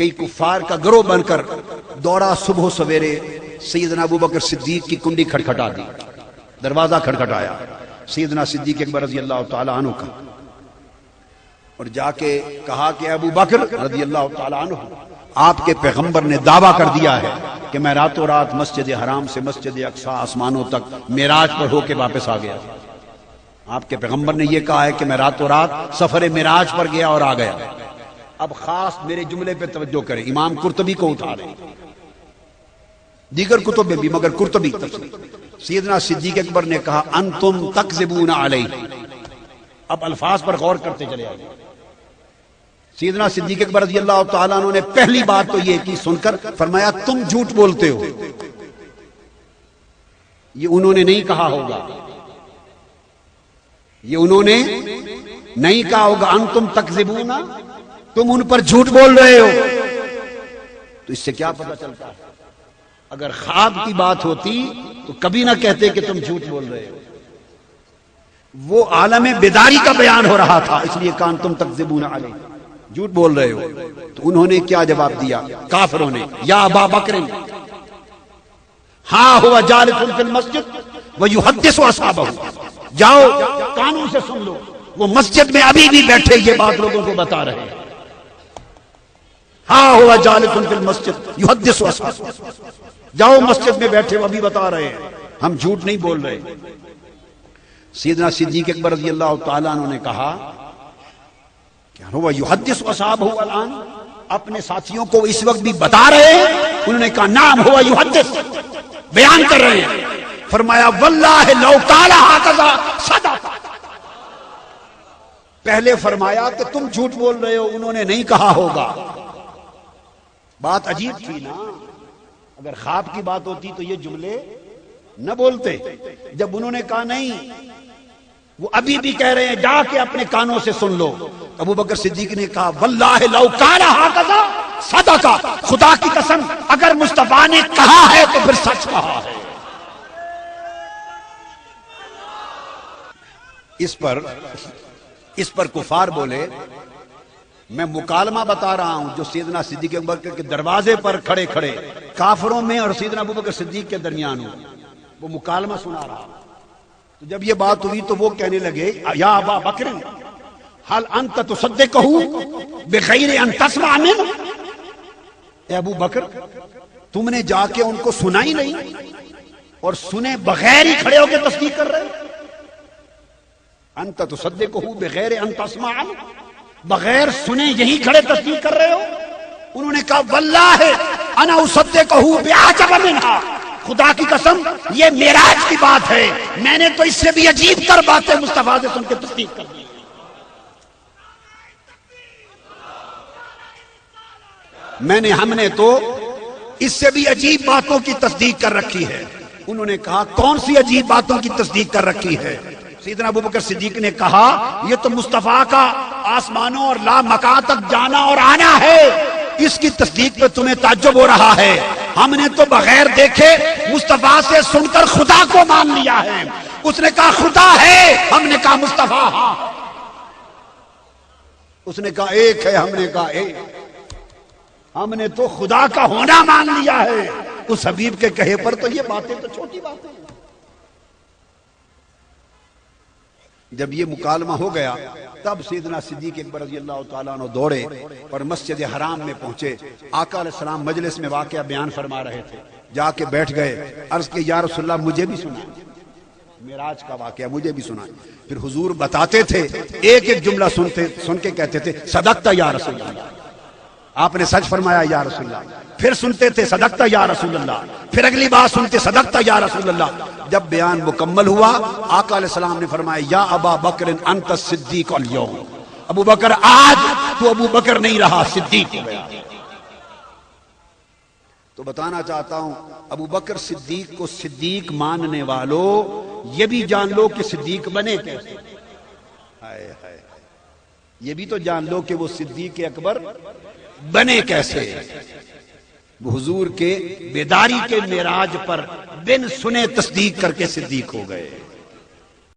کئی کفار کا گروہ بن کر دوڑا، صبح سویرے سیدنا ابوبکر صدیق کی کنڈی کھٹکھٹا دی، دروازہ کھٹکھٹایا سیدنا صدیق اکبر رضی اللہ تعالی عنہ کا، اور جا کے کہا کہ ابو بکر رضی اللہ تعالی عنہ، آپ کے پیغمبر نے دعویٰ کر دیا ہے کہ میں راتوں رات مسجد حرام سے مسجد اقصی آسمانوں تک معراج پر ہو کے واپس آ گیا۔ آپ کے پیغمبر نے یہ کہا ہے کہ میں راتوں رات سفر معراج پر گیا اور آ گیا۔ اب خاص میرے جملے پہ توجہ کریں، امام قرطبی کو اٹھا رہے ہیں، دیگر کتب میں بھی مگر قرطبی سیدنا صدیق اکبر نے کہا انتم تکذبون علیہ۔ اب الفاظ پر غور کرتے چلے آئے۔ سیدنا صدیق اکبر رضی اللہ تعالیٰ عنہ نے پہلی بات تو یہ کی، سن کر فرمایا تم جھوٹ بولتے ہو۔ یہ انہوں نے نہیں کہا ہوگا، یہ انہوں نے نہیں کہا ہوگا انتم تکذبون، تم ان پر جھوٹ بول رہے ہو۔ تو اس سے کیا پتہ چلتا ہے؟ اگر خواب کی بات ہوتی تو کبھی نہ کہتے کہ تم جھوٹ بول رہے ہو۔ وہ عالم بیداری کا بیان ہو رہا تھا، اس لیے کان تم تکذبون علیہ، جھوٹ بول رہے ہو۔ تو انہوں نے کیا جواب دیا کافروں نے؟ یا ابا بکر ہاں ہوا جالس فی المسجد ویحدث اصحابہ، جاؤ کانوں سے سن لو، وہ مسجد میں ابھی بھی بیٹھے یہ بات لوگوں کو بتا رہے ہیں۔ ہاں ہوا جالس فی المسجد یحدث اصحابہ، جاؤ مسجد میں بیٹھے وہ ابھی بتا رہے ہیں، ہم جھوٹ نہیں بول رہے۔ سیدنا صدیق اکبر رضی اللہ تعالیٰ عنہ نے کہا کہ ہوا یحدث اصحابہ الان، اپنے ساتھیوں کو اس وقت بھی بتا رہے ہیں؟ انہوں نے کہا نعم ہوا یحدث، بیان کر رہے ہیں۔ فرمایا واللہ لو قال ہکذا صدق، پہلے فرمایا کہ تم جھوٹ بول رہے ہو، انہوں نے نہیں کہا ہوگا۔ بات عجیب تھی نا، اگر خواب کی بات ہوتی تو یہ جملے نہ بولتے۔ جب انہوں نے کہا نہیں، وہ ابھی بھی کہہ رہے ہیں جا کے اپنے کانوں سے سن لو، ابو بکر صدیق نے کہا واللہ لو قال ہکذا صدق، خدا کی قسم اگر مصطفیٰ نے کہا ہے تو پھر سچ کہا ہے۔ اس پر کفار بولے میں مکالمہ بتا رہا ہوں جو سیدنا صدیق اکبر کے دروازے پر کھڑے کھڑے کافروں میں اور سیدنا ابوبکر صدیق کے درمیان ہوں، وہ مکالمہ سنا رہا۔ تو جب یہ بات ہوئی تو وہ کہنے لگے یا ابا بکر حل انت تصدقہ بغیر ان تسمع منہ، اے ابو بکر تم نے جا کے ان کو سنا ہی نہیں اور سنے بغیر ہی کھڑے ہو کے تصدیق کر رہے؟ انت تصدقہ بغیر ان تسمع منہ، بغیر سنے یہی کھڑے تصدیق کر رہے ہو؟ انہوں نے کہا واللہ انا اصدقہ باعجب منہا، خدا کی قسم یہ معراج کی بات ہے، میں نے تو اس سے بھی عجیب تر باتیں مصطفیٰ سے سن کے تصدیق کر دی۔ ہم نے تو اس سے بھی عجیب باتوں کی تصدیق کر رکھی ہے۔ انہوں نے کہا کون سی عجیب باتوں کی تصدیق کر رکھی ہے؟ سیدنا ابوبکر صدیق نے کہا یہ تو مصطفیٰ کا آسمانوں اور لامکان تک جانا اور آنا ہے، اس کی تصدیق پہ تمہیں تعجب ہو رہا ہے، ہم نے تو بغیر دیکھے مصطفیٰ سے سن کر خدا کو مان لیا ہے۔ اس نے کہا خدا ہے، ہم نے کہا مصطفیٰ ہاں، اس نے کہا ایک ہے، ہم نے کہا ایک، ہم نے تو خدا کا ہونا مان لیا ہے۔ اس حبیب کے کہے پر تو یہ باتیں تو چھوٹی باتیں ہیں۔ جب یہ مکالمہ ہو گیا تب سیدنا صدیق اکبر رضی اللہ تعالیٰ عنہ دوڑے اور مسجد حرام میں پہنچے۔ آقا علیہ السلام مجلس میں واقعہ بیان فرما رہے تھے، جا کے بیٹھ گئے، عرض کہ یا رسول اللہ مجھے بھی سنا معراج کا واقعہ، مجھے بھی سنا۔ پھر حضور بتاتے تھے، ایک ایک جملہ سن کے کہتے تھے صدقت یا رسول اللہ، آپ نے سچ فرمایا یا رسول اللہ۔ پھر سنتے تھے صدقت یا رسول اللہ، پھر اگلی بات سنتے صدقت یا رسول اللہ۔ جب بیان مکمل ہوا آقا علیہ السلام نے فرمایا یا ابا بکر انت الصدیق اليوم، ابو بکر آج تو ابو بکر نہیں رہا، صدیق ہو گیا۔ تو بتانا چاہتا ہوں ابو بکر صدیق کو صدیق ماننے والوں یہ بھی جان لو کہ صدیق بنے کیسے، یہ بھی تو جان لو کہ وہ صدیق اکبر بنے کیسے۔ وہ حضور کے بیداری کے معراج پر بن سنے تصدیق کر کے صدیق ہو گئے۔